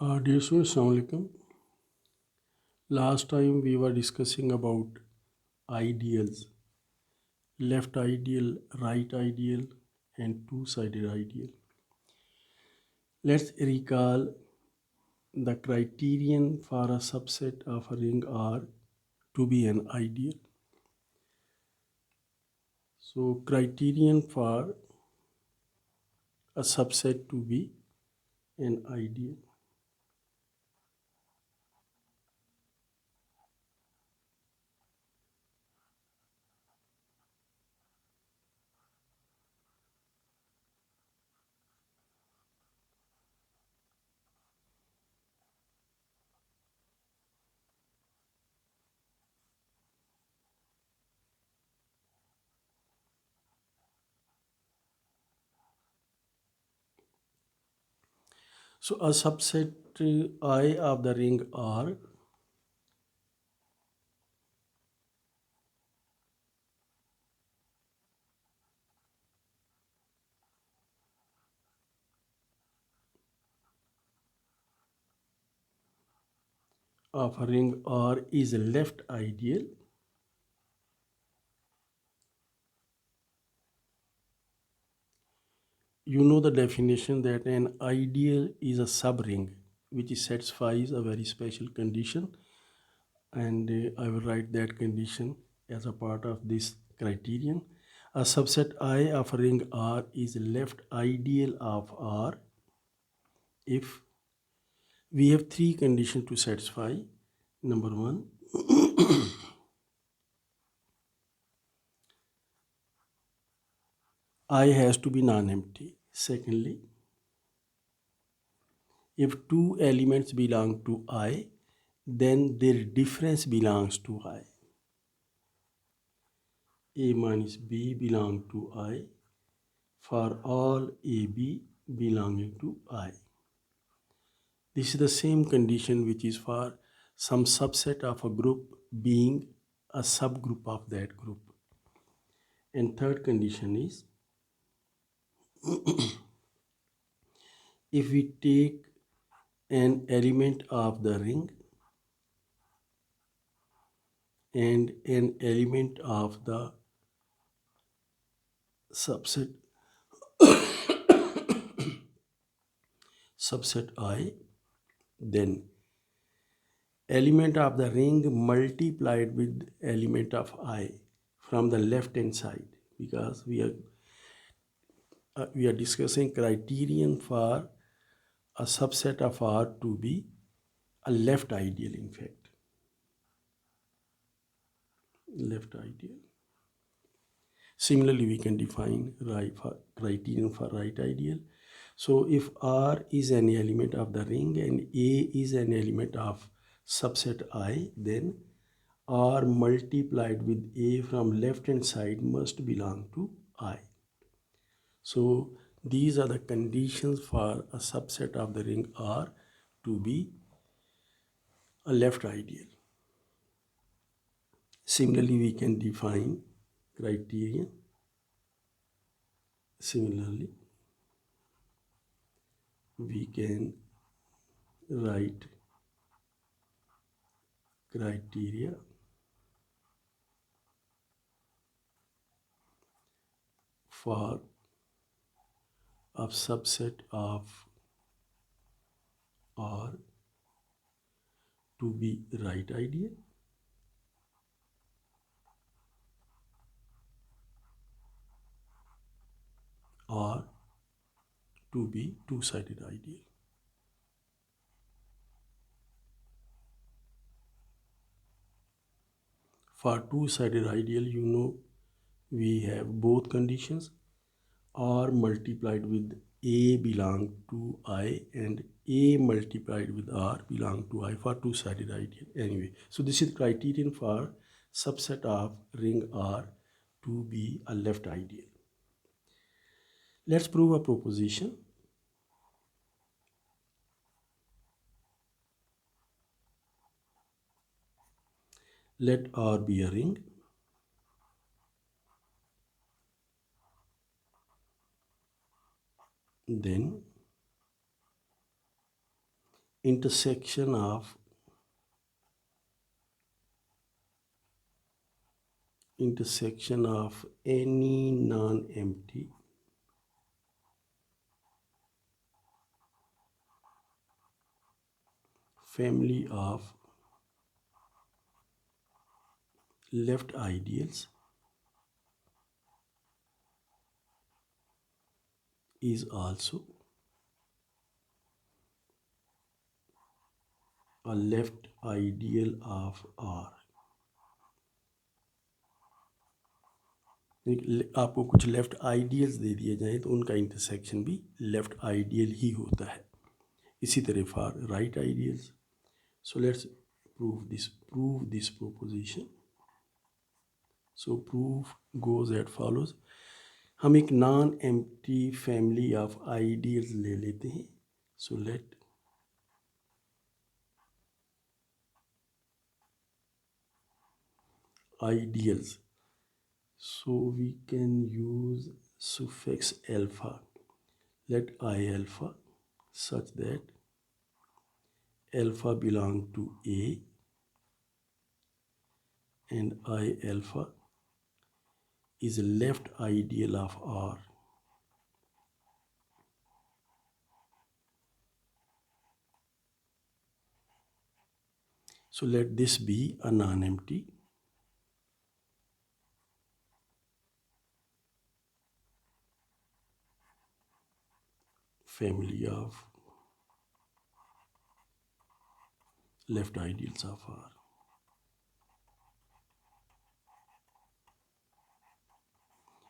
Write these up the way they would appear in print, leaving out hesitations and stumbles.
Dear students, Assalamu alaikum. Last time we were discussing about ideals, left ideal, right ideal, and two-sided ideal. Let's recall the criterion for a subset of a ring R to be an ideal. So criterion for a subset to be an ideal. So a subset I of the ring R of a ring R is a left ideal. You know the definition that an ideal is a subring which satisfies a very special condition, and I will write that condition as a part of this criterion. A subset I of a ring R is left ideal of R if we have three conditions to satisfy. Number one, I has to be non-empty. Secondly, if two elements belong to I, then their difference belongs to I. A minus B belong to I for all AB belonging to I. This is the same condition which is for some subset of a group being a subgroup of that group. And third condition is if we take an element of the ring and an element of the subset I, then element of the ring multiplied with element of I from the left hand side, because we are discussing criterion for a subset of R to be a left ideal. In fact, left ideal. Similarly, we can define criterion for right ideal. So if R is an element of the ring and A is an element of subset I, then R multiplied with A from left hand side must belong to I. So these are the conditions for a subset of the ring R to be a left ideal. Similarly, we can define criterion. Similarly, we can write criteria for a subset of R to be right ideal or to be two-sided ideal. For two-sided ideal, you know, we have both conditions. R multiplied with A belong to I and A multiplied with R belong to I for two-sided ideal. Anyway, so this is criterion for subset of ring R to be a left ideal. Let's prove a proposition. Let R be a ring. Then intersection of any non-empty family of left ideals is also a left ideal of R. आपको कुछ left ideals दे दिए जाएं तो उनका intersection भी left ideal ही होता है. इसी तरह for right ideals. So let's prove this proposition. So proof goes as follows. हम एक non empty family of ideals ले लेते हैं. So let ideals. So we can use suffix alpha. Let I alpha such that alpha belong to A and I alpha is a left ideal of R. So let this be a non-empty family of left ideals of R.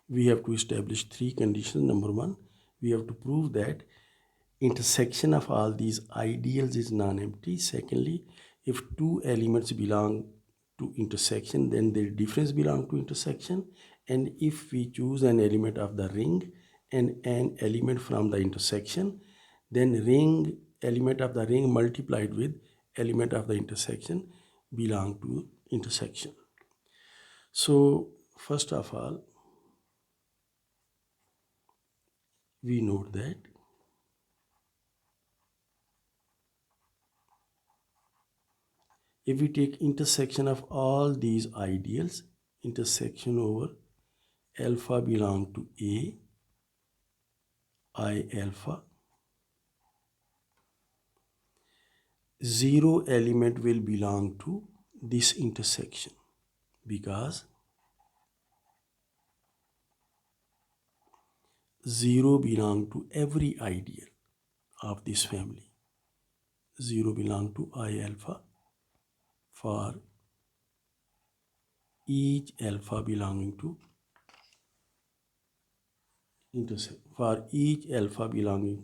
We have to establish three conditions. Number one, we have to prove that intersection of all these ideals is non-empty. Secondly, if two elements belong to intersection, then their difference belong to intersection. And if we choose an element of the ring and an element from the intersection, then element of the ring multiplied with element of the intersection belong to intersection. So first of all, we note that if we take intersection of all these ideals, intersection over alpha belong to A, I alpha, zero element will belong to this intersection because zero belong to every ideal of this family. Zero belong to I alpha for each alpha belonging to for each alpha belonging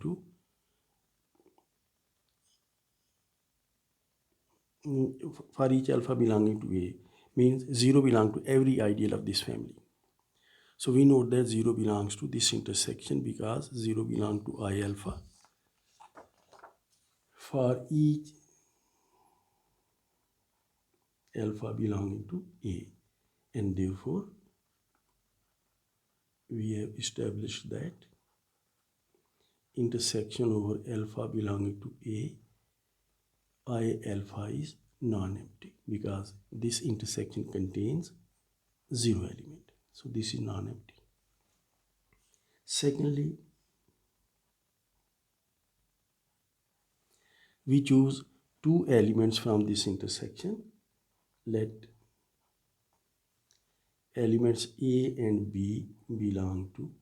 to A means zero belong to every ideal of this family. So we note that zero belongs to this intersection because zero belong to I alpha for each alpha belonging to A, and therefore we have established that intersection over alpha belonging to A, I alpha is non-empty because this intersection contains zero element. So this is non-empty. Secondly, we choose two elements from this intersection. Let elements A and B belong to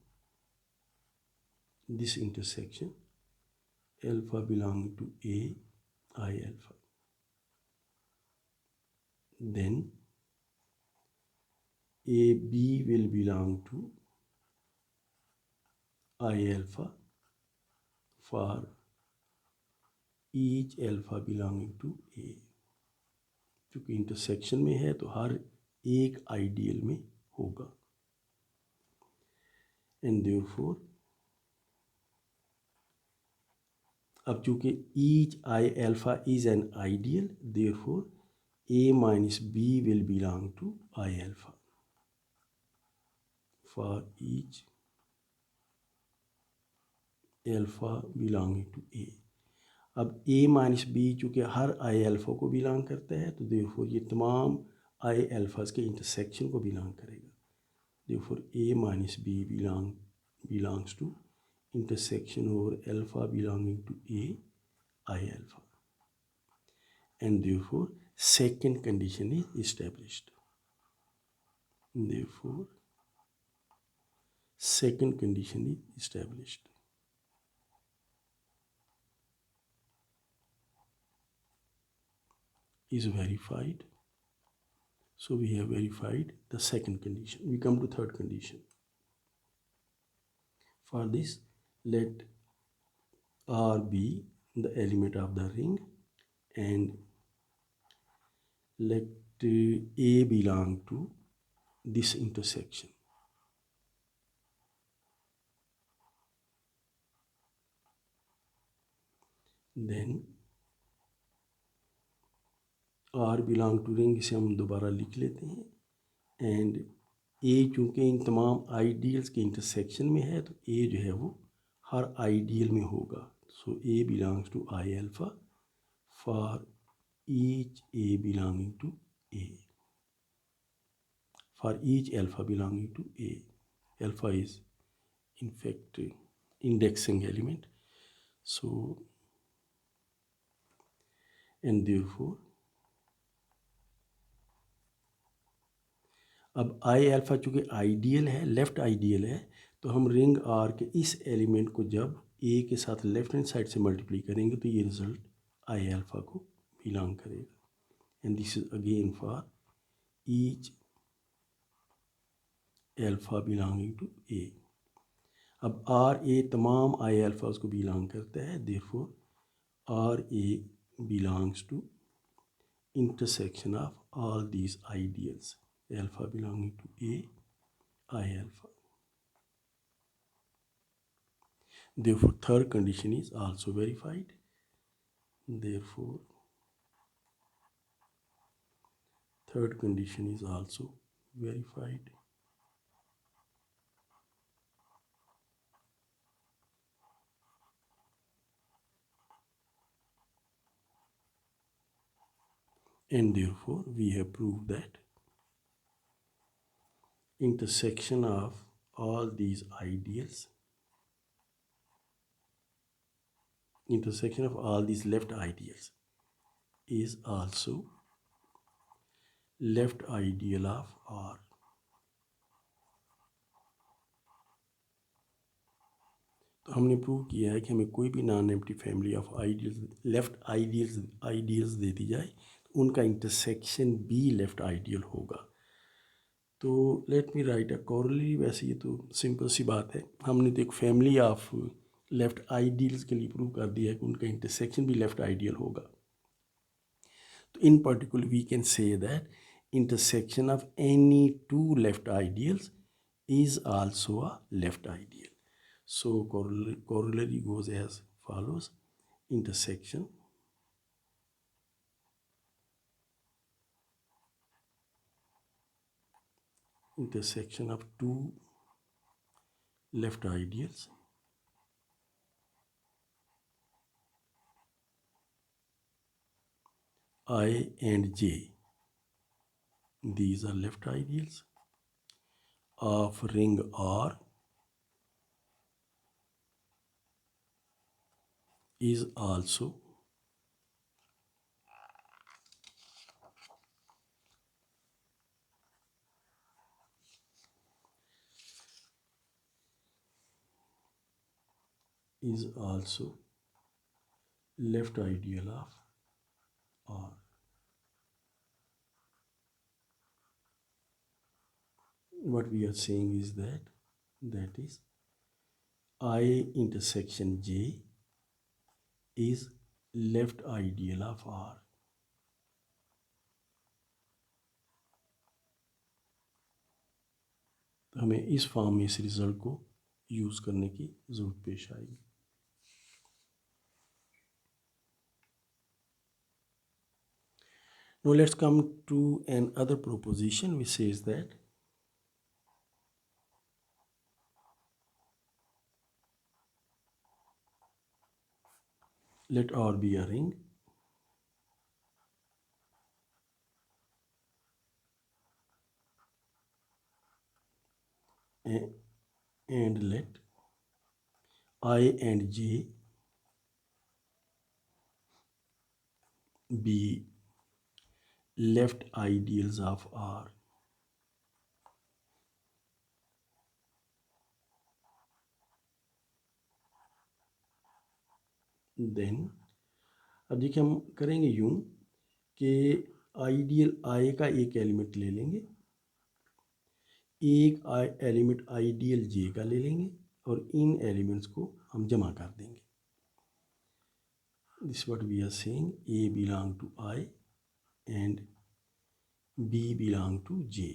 this intersection. Alpha belonging to A, I alpha. Then AB will belong to I alpha for each alpha belonging to A. क्योंकि intersection में है तो हर एक ideal में होगा. And therefore अब चूंकि each I alpha is an ideal, therefore A minus B will belong to I alpha for each alpha belonging to A. अब ए माइनस बी चूँकि हर आई अल्फ़ा को बिलोंग करता है तो देयरफॉर ये तमाम आई अल्फ़ाज के इंटरसेक्शन को बिलोंग करेगा। Therefore A minus B belongs to intersection over alpha belonging to A, I alpha, and therefore second condition is established. Therefore second condition is established. Is verified. So we have verified the second condition. We come to third condition. For this, let R be the element of the ring and let A belong to this intersection. Then R belong to ring इसे हम दोबारा लिख लेते हैं and ए चूँकि इन तमाम ideals के intersection में है तो ए जो है वो हर आइडियल में होगा। So A belongs to I alpha for each A belonging to A, for each alpha belonging to A. Alpha is in fact indexing element. So and therefore अब आई अल्फ़ा चूँकि आइडियल है, left ideal है, तो हम ring are के इस element को जब ए के साथ लेफ़्ट हैंड साइड से मल्टीप्लाई करेंगे तो ये रिज़ल्ट आई अल्फ़ा को बिलोंग करेगा। And this is again for each alpha belonging to A. अब आर ए तमाम आई अल्फ़ाज को बिलोंग करता है, therefore R A belongs to intersection of all these ideals, alpha belonging to A, I alpha. Therefore, third condition is also verified. Therefore, third condition is also verified. And therefore, we have proved that intersection of all these ideals, intersection of all these left ideals is also left ideal of R. तो हमने prove किया है कि हमें कोई भी non empty family of ideals left ideals दे दी जाए तो उनका इंटरसेक्शन भी लेफ्ट आइडियल होगा। तो लेट मी राइट अ कॉरलरी। वैसे ये तो सिंपल सी बात है, हमने तो एक फैमिली ऑफ लेफ्ट आइडियल्स के लिए प्रूव कर दिया है कि उनका इंटरसेक्शन भी लेफ्ट आइडियल होगा। तो in particular we can say that intersection of any two left ideals is also a left ideal. So corollary goes as follows: intersection of two left ideals I and J, these are left ideals of ring R, is also left ideal of R. What we are saying is that is I intersection J is left ideal of R. तो हमें इस form में इस result को use करने की ज़रूरत पेश आएगी। Now let's come to another proposition which says that let R be a ring and let I and J be left ideals of R. Then अब देखिए हम करेंगे यूं कि आइडियल आई का एक एलिमेंट ले लेंगे, एक एलिमेंट आइडियल जे का ले लेंगे और इन एलिमेंट्स को हम जमा कर देंगे. This what we are saying, A belong to I and B belong to J.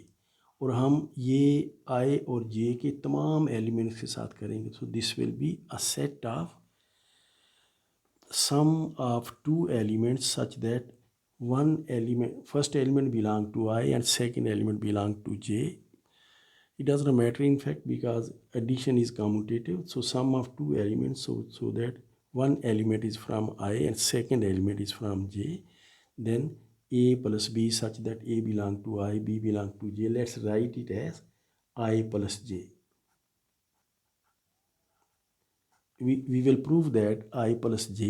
और हम ये आई और जे के तमाम एलिमेंट्स के साथ करेंगे. So this will be a set of sum of two elements such that one element, first element belong to I and second element belong to J. It does not matter in fact because addition is commutative. So sum of two elements, so that one element is from I and second element is from J. Then A plus B such that A belong to I, B belong to J. Let's write it as I plus J. We will prove that I plus J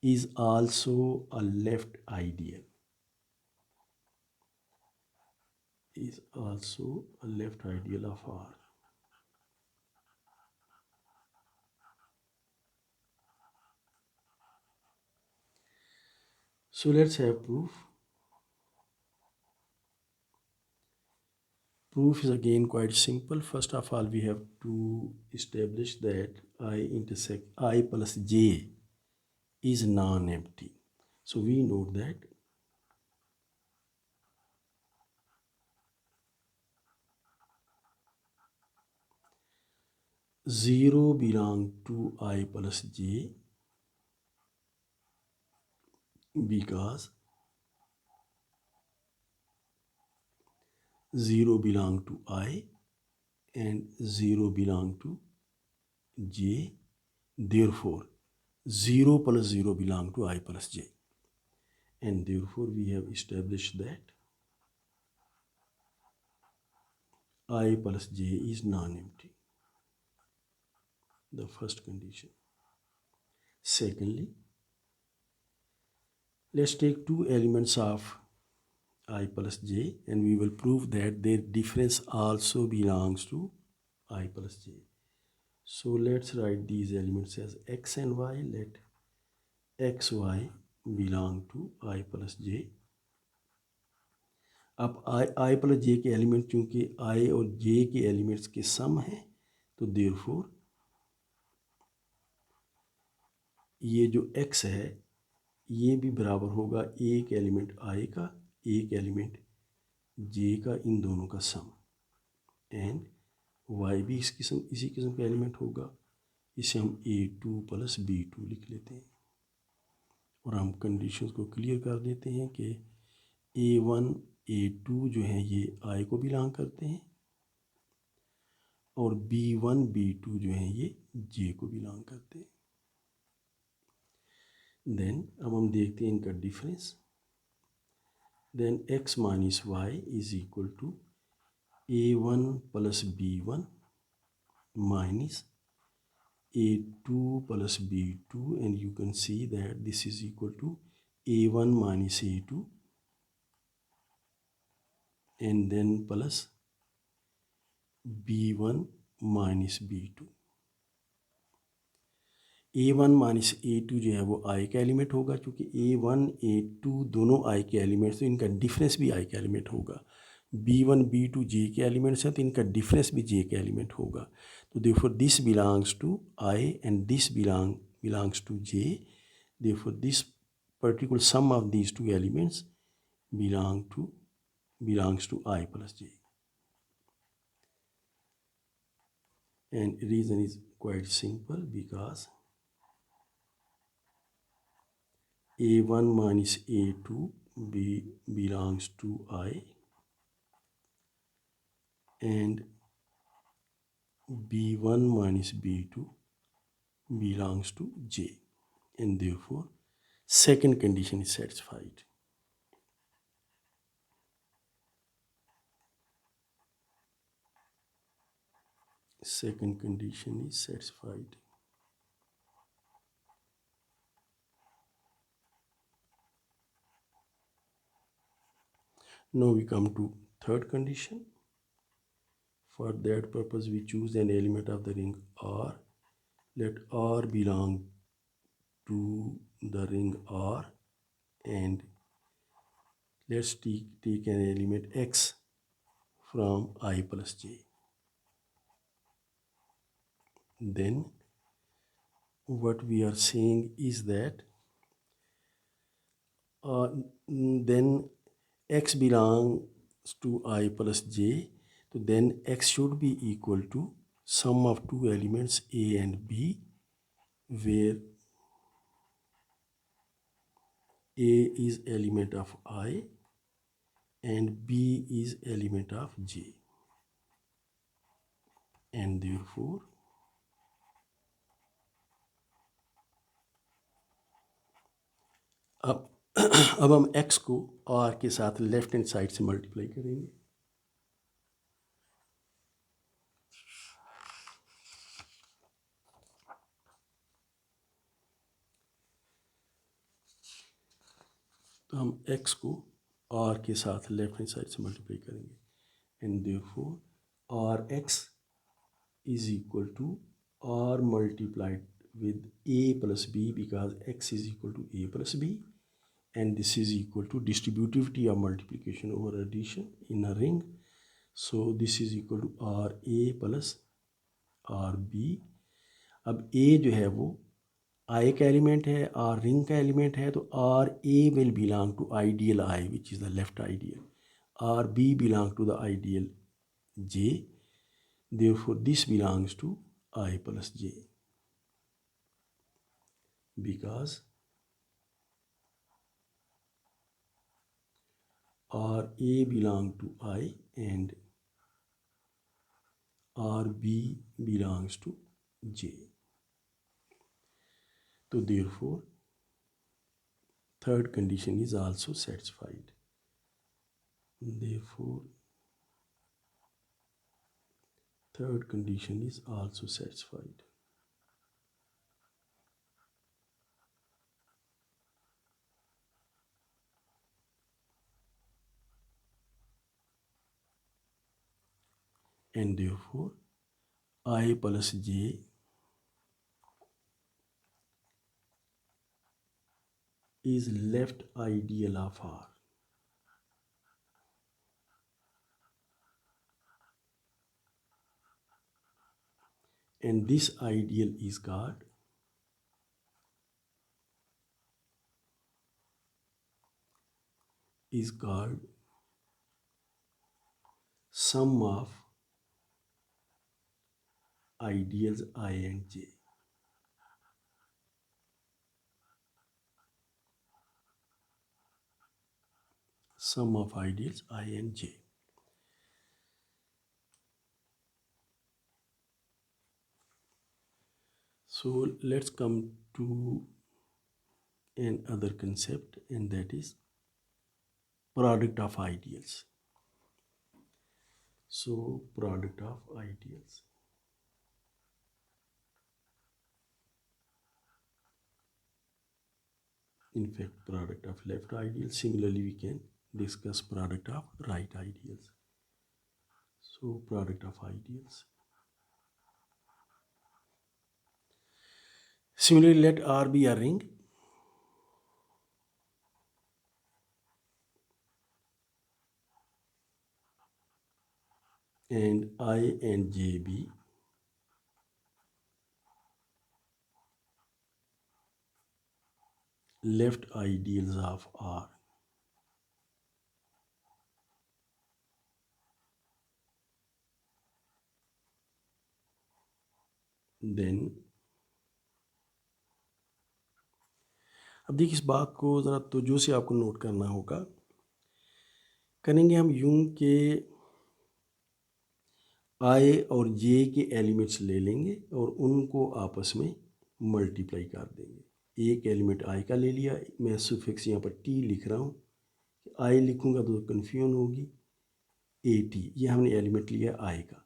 is also a left ideal. Is also a left ideal of R. So let's have proof. Proof is again quite simple. First of all, we have to establish that I plus J is non-empty. So we note that zero belong to I plus J because 0 belong to I and 0 belong to J. Therefore, 0 plus 0 belong to I plus J. And therefore, we have established that I plus J is non-empty. The first condition. Secondly, let's take two elements of I plus J and we will prove that their difference also belongs to I plus J. So let's write these elements as x and y. Let x, y belong to I plus J. अब I plus J के element चूँकि I और J के elements के सम हैं तो therefore ये जो x है ये भी बराबर होगा एक एलिमेंट I का एक एलिमेंट J का, इन दोनों का सम. एंड y भी इसी किस्म का एलिमेंट होगा. इसे हम a2 प्लस b2 लिख लेते हैं और हम कंडीशंस को क्लियर कर देते हैं कि a1 a2 जो हैं ये I को बिलोंग करते हैं और b1 b2 जो हैं ये J को बिलोंग करते हैं. देन अब हम देखते हैं इनका difference. Then x minus Y is equal to a1 plus b1 minus a2 plus b2, and you can see that this is equal to a1 minus a2 and then plus b1 minus b2. a1 minus a2 जो है वो I का element होगा क्योंकि a1 a2 दोनों I के elements, तो इनका डिफरेंस भी I का एलिमेंट होगा. b1 b2 J के एलिमेंट्स हैं तो इनका डिफरेंस भी J के एलिमेंट होगा. तो therefore this belongs to I and this belongs to J. Therefore this particular sum of these two elements belongs to I plus J. And reason is quite simple because a1 minus a2 belongs to I and b1 minus b2 belongs to J. and therefore second condition is satisfied. Second condition is satisfied. Now we come to third condition. For that purpose we choose an element of the ring R. Let R belong to the ring R, and let's take an element X from I plus J. Then what we are saying is that then X belongs to I plus J, so then X should be equal to sum of two elements A and B, where A is element of I and B is element of J, and therefore अब अब हम x को r के साथ left hand side से multiply करेंगे। तो हम x को r के साथ लेफ्ट हैंड साइड से मल्टीप्लाई करेंगे, and therefore R X is equal to r multiplied with a plus b, because x is equal to a plus b, and this is equal to distributivity of multiplication over addition in a ring. So this is equal to r a plus r b. अब a जो है वो I का element है, R ring का element है, तो R A will belong to ideal I, which is the left ideal. R B belong to the ideal J. Therefore, this belongs to I plus J, because R A belong to I and R B belongs to J. So therefore, third condition is also satisfied. Therefore, third condition is also satisfied. And therefore, I plus J is left ideal of R. And this ideal is called sum of ideals I and J. Sum of ideals I and J. So let's come to another concept, and that is product of ideals. So product of ideals. In fact, product of left ideals. Similarly, we can discuss product of right ideals. So product of ideals. Similarly, let R be a ring. And I and J be left ideals of R. Then अब देखिए, इस बात को ज़रा तवज्जो से आपको note करना होगा। करेंगे हम यूं के आई और जे के एलिमेंट्स ले लेंगे और उनको आपस में मल्टीप्लाई कर देंगे। एक एलिमेंट आई का ले लिया, मैं सुफिक्स यहाँ पर टी लिख रहा हूँ, आई लिखूँगा तो कन्फ्यूजन होगी, ए टी, ये हमने एलिमेंट लिया आई का।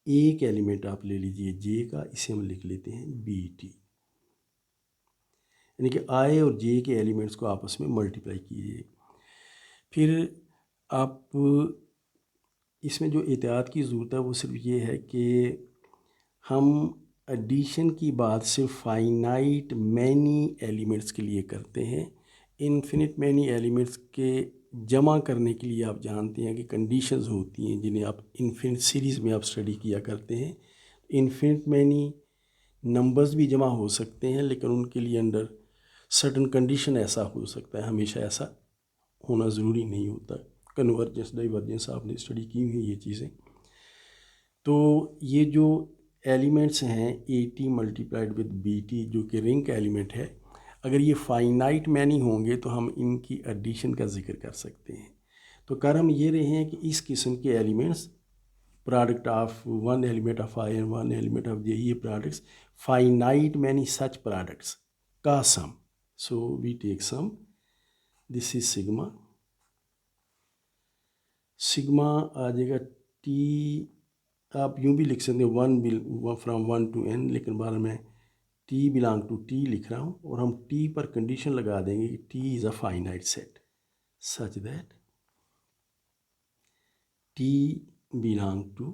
एक एलिमेंट आप ले लीजिए जे का, इसे हम लिख लेते हैं बी टी, यानी कि आई और जे के एलिमेंट्स को आपस में मल्टीप्लाई कीजिए। फिर आप इसमें जो एहतियात की ज़रूरत है वो सिर्फ ये है कि हम एडिशन की बात सिर्फ फाइनाइट मैनी एलिमेंट्स के लिए करते हैं। इन्फिनिट मैनी एलिमेंट्स के जमा करने के लिए आप जानते हैं कि कंडीशंस होती हैं जिन्हें आप इन्फिनिट सीरीज़ में आप स्टडी किया करते हैं। इन्फिनिट मैनी नंबर्स भी जमा हो सकते हैं, लेकिन उनके लिए अंडर सर्टन कंडीशन ऐसा हो सकता है, हमेशा ऐसा होना ज़रूरी नहीं होता। कन्वर्जेंस डाइवर्जेंस आपने स्टडी की हुई ये चीज़ें। तो ये जो एलिमेंट्स हैं A T multiplied with B T, जो कि रिंग का एलिमेंट है, अगर ये फाइनाइट मैनी होंगे तो हम इनकी एडिशन का जिक्र कर सकते हैं। तो कर हम ये रहे हैं कि इस किस्म के elements, product of one element of I and one element of J, ये products finite many such products का sum. So we take sum, this is sigma, sigma आ जाएगा टी, आप यूँ भी लिख सकते हैं one from one to N, लेकिन बाद में टी बिलोंग टू टी लिख रहा हूँ, और हम टी पर कंडीशन लगा देंगे कि T is a finite set such that T belong to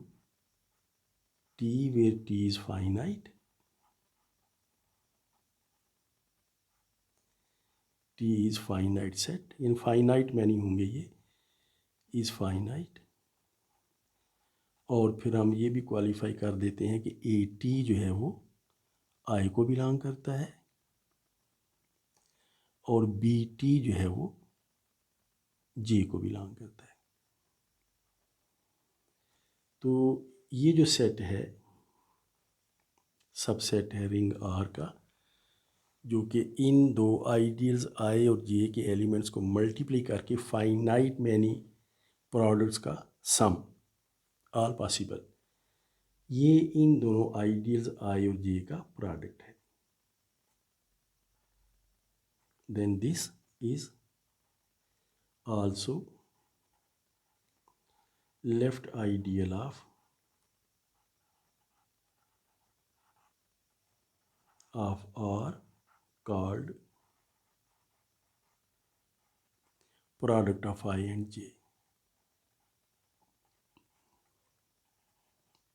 T where T is finite, T is finite set, in finite many होंगे ये, इज़ फाइनाइट। और फिर हम ये भी क्वालिफाई कर देते हैं कि ए टी जो है वो आई को बिलोंग करता है, और बी टी जो है वो जे को बिलोंग करता है। तो ये जो सेट है, सबसेट है रिंग आर का, जो कि इन दो आइडियल्स आई और जे के एलिमेंट्स को मल्टीप्लाई करके फाइनाइट मैनी प्रोडक्ट्स का सम, ऑल पॉसिबल, ये इन दोनों आइडियल्स आई और जे का प्रोडक्ट है। Then this is also left ideal of R called product of I and J,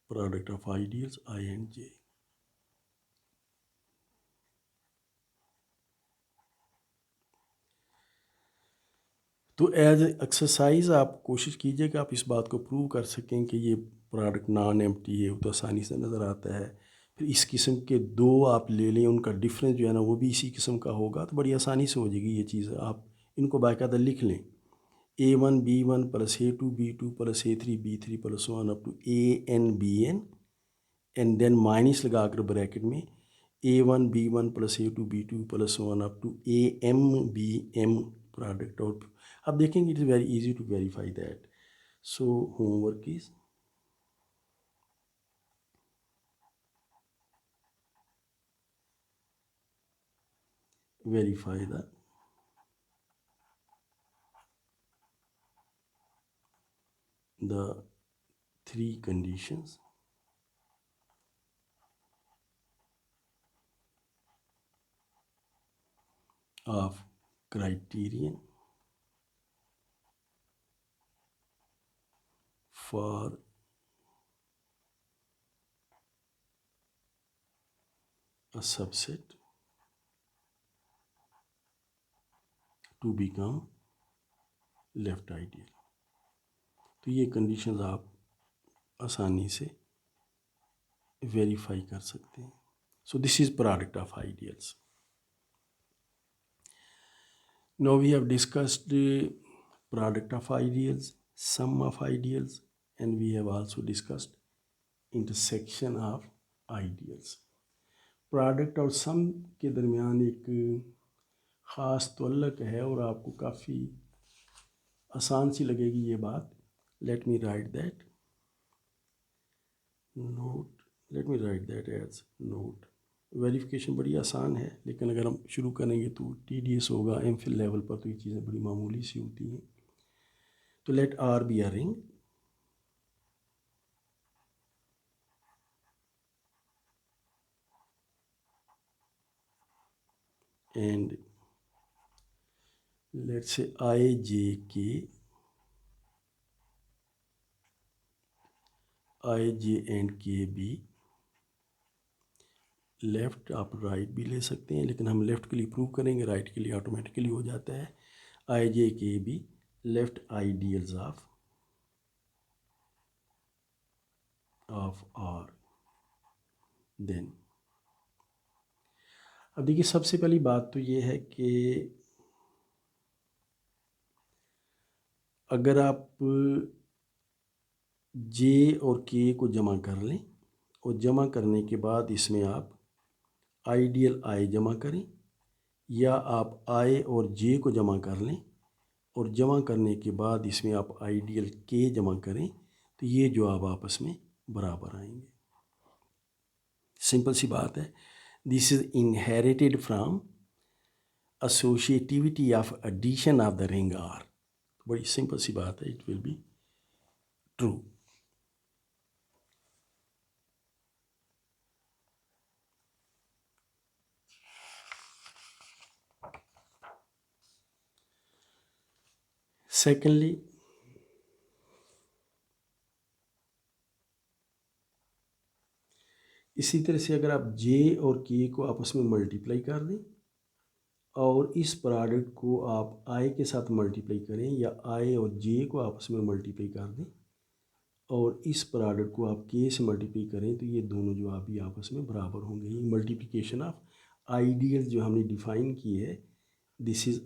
product of ideals I and J। तो एज एक्सरसाइज आप कोशिश कीजिए कि आप इस बात को प्रूव कर सकें कि ये प्रोडक्ट नॉन एम्प्टी है, वो तो आसानी से नज़र आता है। फिर इस किस्म के दो आप ले लें, उनका डिफरेंस जो है ना वो भी इसी किस्म का होगा, तो बड़ी आसानी से हो जाएगी ये चीज़। आप इनको बाकायदा लिख लें, A1 B1 plus A2 B2 plus A3 B3 plus one up to AN BN, and then minus लगा कर ब्रैकेट में A1 B1 plus A2 B2 plus one up to AM BM product. और अब देखेंगे it is very easy to verify that. So homework is verify the three conditions of criterion for a subset to become left ideal. तो ये conditions आप आसानी से verify कर सकते हैं। So this is product of ideals. Now we have discussed product of ideals, sum of ideals, and we have also discussed intersection of ideals. Product और sum के दरमियान एक ख़ास तअल्लुक़ है और आपको काफ़ी आसान सी लगेगी ये बात। Let me write that note, let me write that as note. Verification बड़ी आसान है, लेकिन अगर हम शुरू करेंगे तो टीडीएस होगा। एमफिल लेवल पर तो ये चीज़ें बड़ी मामूली सी होती हैं। तो let R be a ring and let's say I, J, K, I, J and K be left. आप राइट भी ले सकते हैं, लेकिन हम लेफ़्ट के लिए प्रूव करेंगे, राइट के लिए ऑटोमेटिकली हो जाता है। I, J, K be left ideals of R. Then अब देखिए, सबसे पहली बात तो ये है कि अगर आप जे और के को जमा कर लें और जमा करने के बाद इसमें आप आइडियल आई जमा करें, या आप आई और जे को जमा कर लें और जमा करने के बाद इसमें आप आइडियल के जमा करें, तो ये जवाब आपस में बराबर आएंगे। सिंपल सी बात है। This is inherited from associativity of addition of the ring R. बड़ी सिंपल सी बात है, it will be true. Secondly, इसी तरह से अगर आप जे और के को आपस में मल्टीप्लाई कर दें और इस प्रोडक्ट को आप आई के साथ मल्टीप्लाई करें, या आई और जे को आपस में मल्टीप्लाई कर दें और इस प्रोडक्ट को आप के से मल्टीप्लाई करें, तो ये दोनों जो आप भी आपस में बराबर होंगे। ये मल्टीप्लिकेशन ऑफ आइडियल जो हमने डिफाइन की है, this is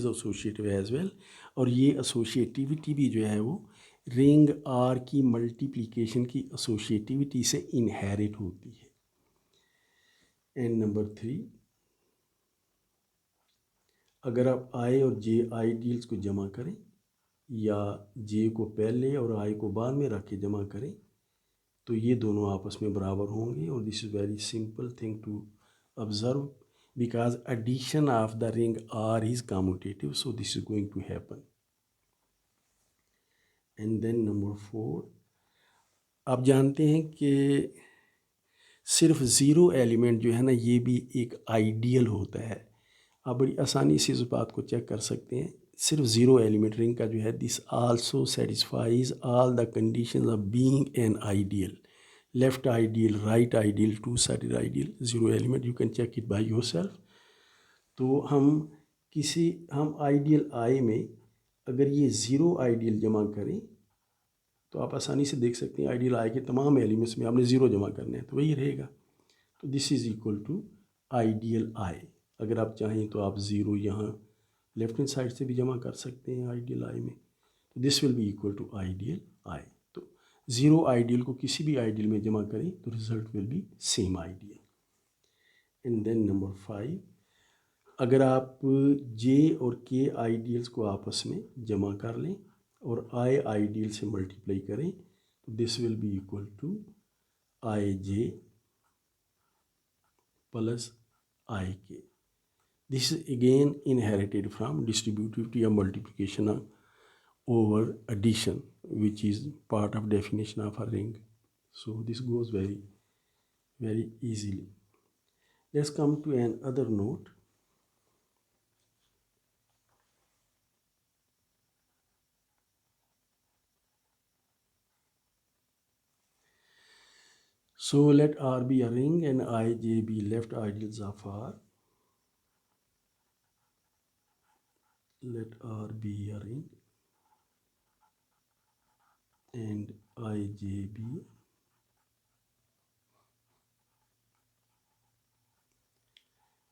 associative as well. और ये एसोसिएटिविटी भी जो है वो रिंग आर की मल्टीप्लिकेशन की एसोसिएटिविटी से इनहेरिट होती है। एंड नंबर 3, अगर आप आई और जे आइडियल्स को जमा करें या जे को पहले और आई को बाद में रख के जमा करें, तो ये दोनों आपस में बराबर होंगे। और this is very simple thing to observe, because addition of the ring R is commutative, so this is going to happen. And then number 4, आप जानते हैं कि सिर्फ ज़ीरो एलिमेंट जो है ना, ये भी एक आइडियल होता है। आप बड़ी आसानी से इस बात को चेक कर सकते हैं। सिर्फ ज़ीरो एलिमेंट रिंग का जो है, this also satisfies all the conditions of being an ideal. Left ideal, right ideal, two sided ideal, zero element, you can check it by yourself. तो हम आइडियल आई में अगर ये ज़ीरो आइडियल जमा करें, तो आप आसानी से देख सकते हैं आइडियल आई के तमाम एलिमेंट्स में आपने ज़ीरो जमा करने हैं, तो वही रहेगा। तो this is equal to ideal I. अगर आप चाहें तो आप ज़ीरो यहाँ लेफ्ट हैंड साइड से भी जमा कर सकते हैं आइडियल आई में, तो this will be equal to ideal I. तो ज़ीरो आइडियल को किसी भी आइडियल में जमा करें तो result will be same ideal. And then number 5, अगर आप जे और के आइडियल्स को आपस में जमा कर लें और आई आइडियल से मल्टीप्लाई करें, तो this will be equal to I J plus I K. This is again inherited from distributivity of multiplication over addition, which is part of definition of a ring. So this goes very, very easily. Let's come to another note. So let R be a ring and I, J be left ideals of R. Let R be a ring and I, J be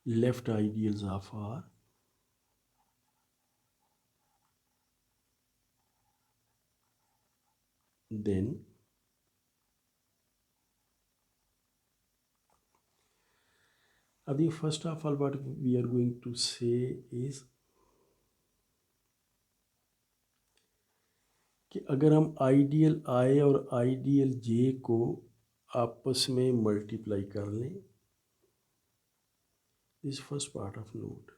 left ideals of R. Then first of all, what we are going to say is कि अगर हम ideal आई और ideal जे को आपस में multiply कर लें। This first part of note.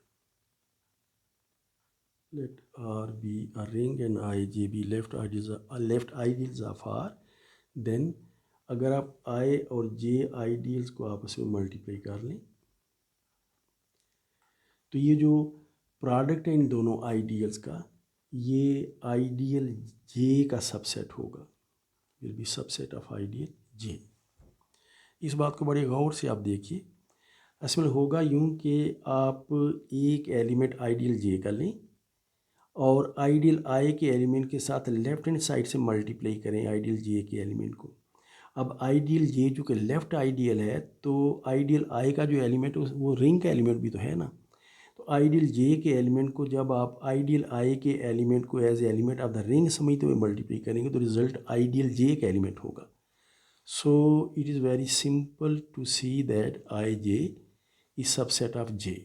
Let R be a ring and IJ be left ideals of R. Then अगर आप I और J आइडियल्स को आपस में मल्टीप्लाई कर लें तो ये जो प्रोडक्ट है इन दोनों आइडियल्स का, ये आइडियल J का सबसेट होगा। Will be subset of ideal J। इस बात को बड़े गौर से आप देखिए। असल में होगा यूं कि आप एक एलिमेंट आइडियल J का लें और आइडियल आई के एलिमेंट के साथ लेफ्ट हैंड साइड से मल्टीप्लाई करें आइडियल जे के एलिमेंट को। अब आइडियल जे जो कि लेफ्ट आइडियल है, तो आइडियल आई का जो एलिमेंट है वो रिंग का एलिमेंट भी तो है ना। तो आइडियल जे के एलिमेंट को जब आप आइडियल आई के एलिमेंट को as element of the ring समझते हुए मल्टीप्लाई करेंगे तो रिजल्ट आइडियल जे का एलिमेंट होगा। So it is very simple to see that I J is subset of J.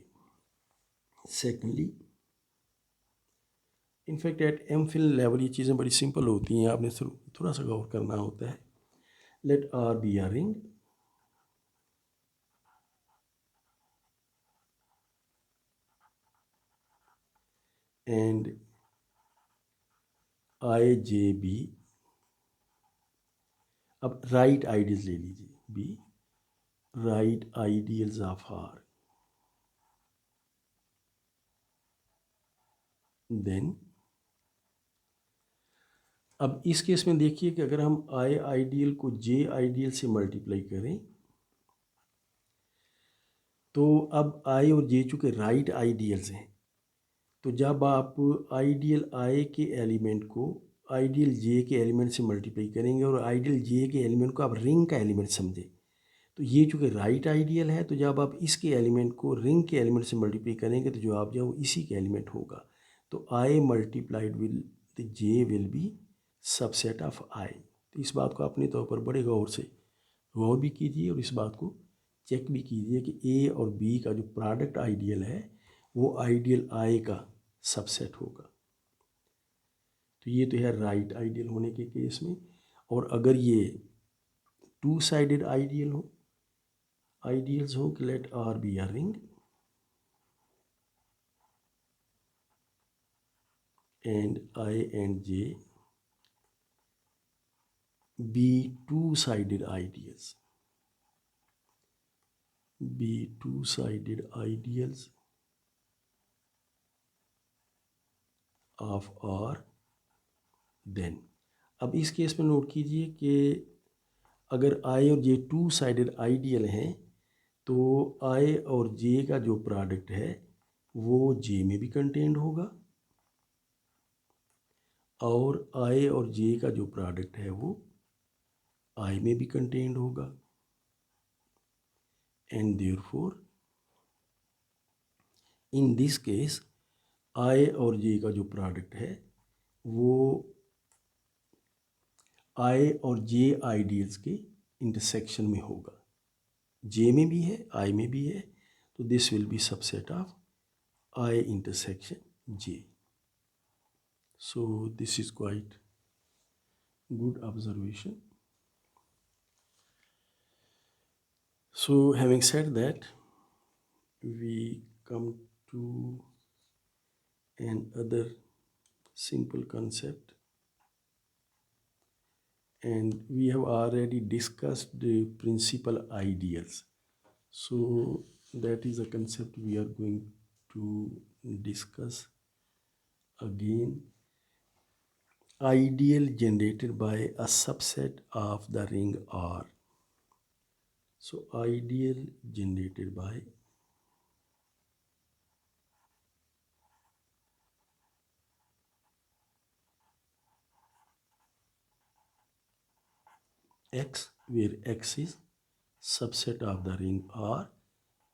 Secondly, in fact at MPhil level ये चीज़ें बड़ी सिंपल होती हैं, आपने थोड़ा सा गौर करना होता है। Let R be a ring and I J be, अब राइट आइडियल्स ले लीजिए, be right ideals of R. Then अब इस केस में देखिए कि अगर हम आई आइडियल को जे आइडियल से मल्टीप्लाई करें तो अब आई और जे चूँकि राइट आइडियल्स हैं, तो जब आप आइडियल आई के एलिमेंट को आइडियल जे के एलिमेंट से मल्टीप्लाई करेंगे और आइडियल जे के एलिमेंट को आप रिंग का एलिमेंट समझें, तो ये चूँकि राइट आइडियल है, तो जब आप इसके एलिमेंट को रिंग के एलिमेंट से मल्टीप्लाई करेंगे तो जो आप जो इसी के एलिमेंट होगा। तो I multiplied will the J will be subset of I. तो इस बात को अपने तौर पर बड़े गौर भी कीजिए और इस बात को चेक भी कीजिए कि ए और बी का जो प्रोडक्ट आइडियल है वो आइडियल आई का सबसेट होगा। तो ये तो है राइट आइडियल होने के केस में। और अगर ये टू साइडेड आइडियल्स हो कि let R be a ring and I and J be two sided ideals, be two sided ideals of R. Then अब इस केस में नोट कीजिए कि अगर आई और जे टू साइडेड आइडियल हैं तो आई और जे का जो प्रोडक्ट है वो जे में भी कंटेंड होगा और आई और जे का जो प्रोडक्ट है वो आई में भी कंटेंड होगा। And therefore in this case I और जे का जो प्रोडक्ट है वो आई और जे आइडियल्स के इंटरसेक्शन में होगा। जे में भी है आई में भी है, तो this will be subset of I intersection J. So this is quite good observation. So having said that, we come to another simple concept, and we have already discussed the principal ideals. So that is a concept we are going to discuss again. Ideal generated by a subset of the ring R. So ideal generated by X, where X is subset of the ring R,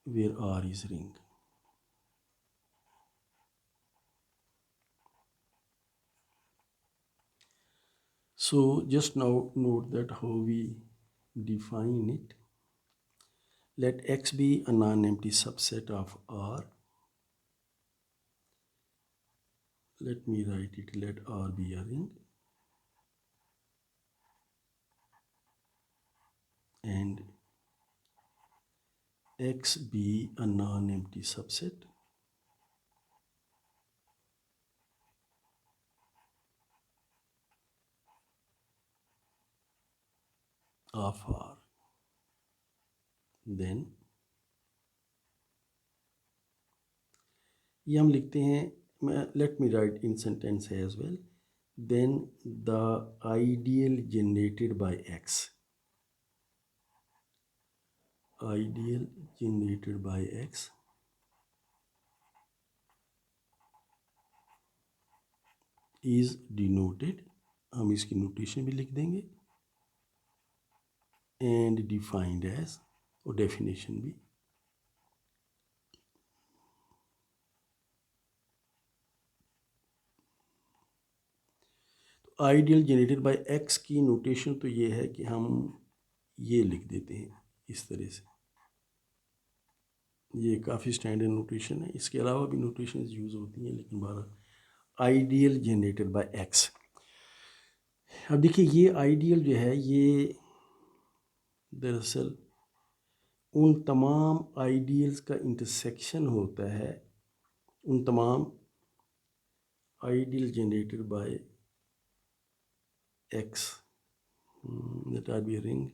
where R is ring. So just now note that how we define it. Let X be a non-empty subset of R. Let me write it. Let R be a ring and X be a non-empty subset of R, then ये हम लिखते हैं, let me write in sentence as well, then the ideal generated by X, ideal generated by X is denoted, हम इसकी notation भी लिख देंगे, and defined as, और डेफिनेशन भी, तो आइडियल जनरेटेड बाय एक्स की नोटेशन तो ये है कि हम ये लिख देते हैं इस तरह से, ये काफ़ी स्टैंडर्ड नोटेशन है, इसके अलावा भी नोटेशन यूज़ होती हैं, लेकिन बहरहाल आइडियल जनरेटेड बाय एक्स। अब देखिए ये आइडियल जो है ये दरअसल उन तमाम आइडियल्स का इंटरसेक्शन होता है, उन तमाम ideal generated by x, that are be a ring,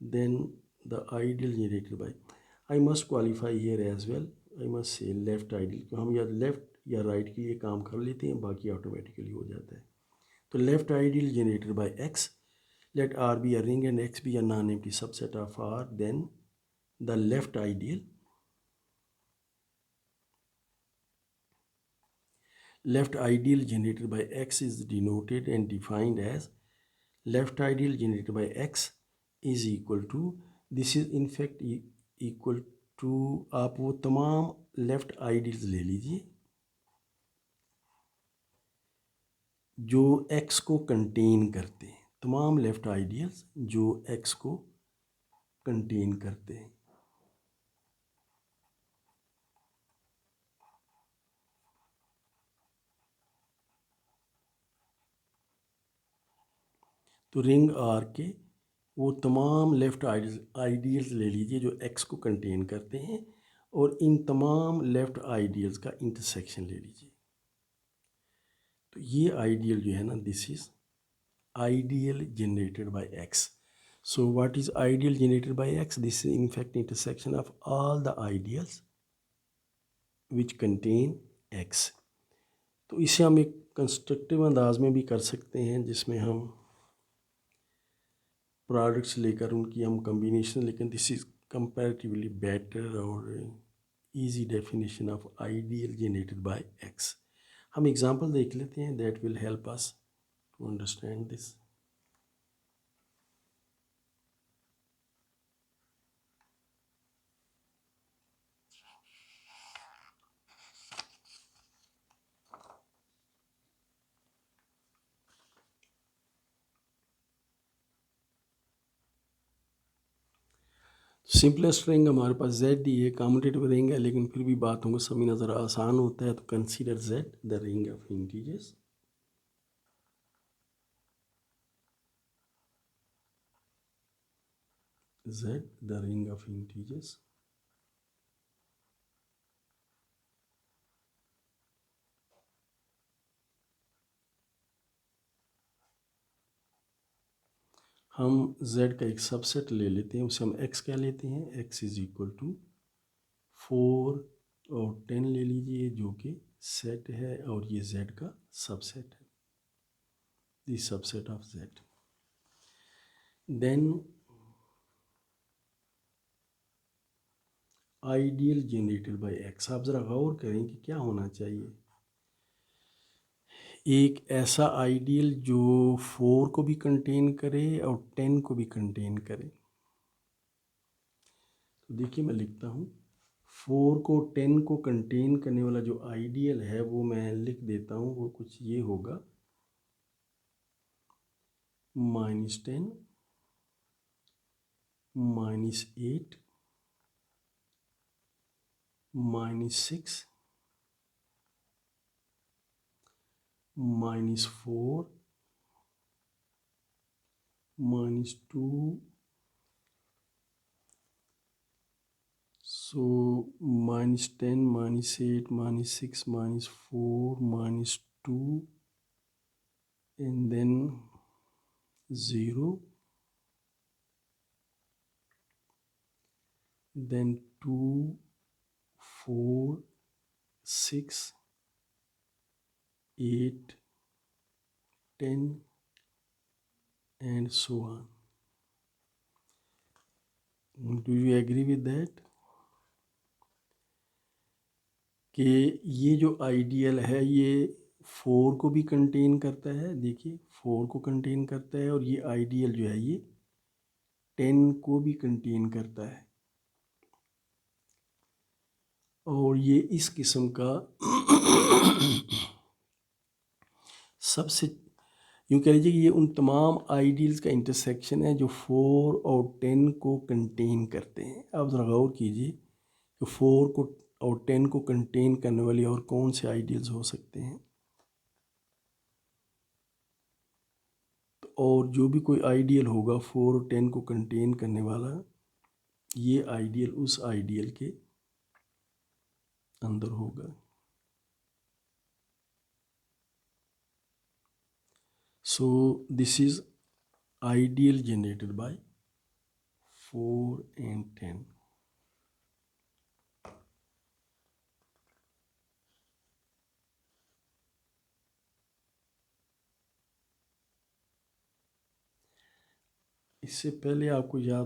then the ideal generated by, I must qualify here as well, I must say left ideal, हम या लेफ्ट या राइट के लिए काम कर लेते हैं, बाकी ऑटोमेटिकली हो जाता है। तो left ideal generated by x, let R be a ring and x be a non-empty subset of R, then the left ideal generated by x is denoted and defined as left ideal generated by x is equal to, this is in fact equal to, आप वो तमाम left ideals ले लीजिए जो x को contain करते हैं, तमाम लेफ्ट आइडियल्स जो x को कंटेन करते हैं। तो रिंग आर के वो तमाम लेफ्ट आइडियल्स ले लीजिए जो x को कंटेन करते हैं, और इन तमाम लेफ्ट आइडियल्स का इंटरसेक्शन ले लीजिए। तो ये आइडियल जो है ना, this is ideal generated by x. So what is ideal generated by x? This is in fact intersection of all the ideals which contain x. तो इसे हम एक कंस्ट्रक्टिव अंदाज में भी कर सकते हैं, जिसमें हम प्रोडक्ट्स लेकर उनकी हम कम्बिनेशन, लेकिन दिस इज कंपैरेटिवली बेटर और easy definition of ideal generated by x. हम एग्जांपल देख लेते हैं, that will help us to understand this. Simplest ring हमारे पास जेड ही है, कम्यूटेटिव रिंग है, लेकिन फिर भी बातों को समझना ज़रा आसान होता है, तो consider Z the ring of integers. Z the ring of integers. हम z का एक सबसेट ले लेते हैं, उसे हम x क्या लेते हैं, x इज इक्वल टू 4 और 10 ले लीजिए, जो कि सेट है, और ये z का सबसेट है, this subset of z. Then ideal generated by x, आप ज़रा गौर करें कि क्या होना चाहिए, एक ऐसा आइडियल जो 4 को भी कंटेन करे और 10 को भी कंटेन करे. तो देखिए मैं लिखता हूँ, 4 को 10 को कंटेन करने वाला जो आइडियल है वो मैं लिख देता हूँ, वो कुछ ये होगा, -10, -8, -6, -4, -2, So -10, -8, -6, -4, -2, and then 0, then 2, 4, 6, 8, 10, and so on. Do you agree with that? कि ये जो आइडियल है ये 4 को भी कंटेन करता है, देखिए 4 को कंटेन करता है, और ये आइडियल जो है ये 10 को भी कंटेन करता है। और ये इस किस्म का सबसे, यूँ कह लीजिए कि ये उन तमाम आइडियल्स का इंटरसेक्शन है जो 4 और 10 को कंटेन करते हैं। अब ज़रा गौर कीजिए कि 4 को और 10 को कंटेन करने वाले और कौन से आइडियल्स हो सकते हैं। और जो भी कोई आइडियल होगा 4 और 10 को कंटेन करने वाला, ये आइडियल उस आइडियल के अंदर होगा। सो this is ideal generated bye 4 and 10। इससे पहले आपको याद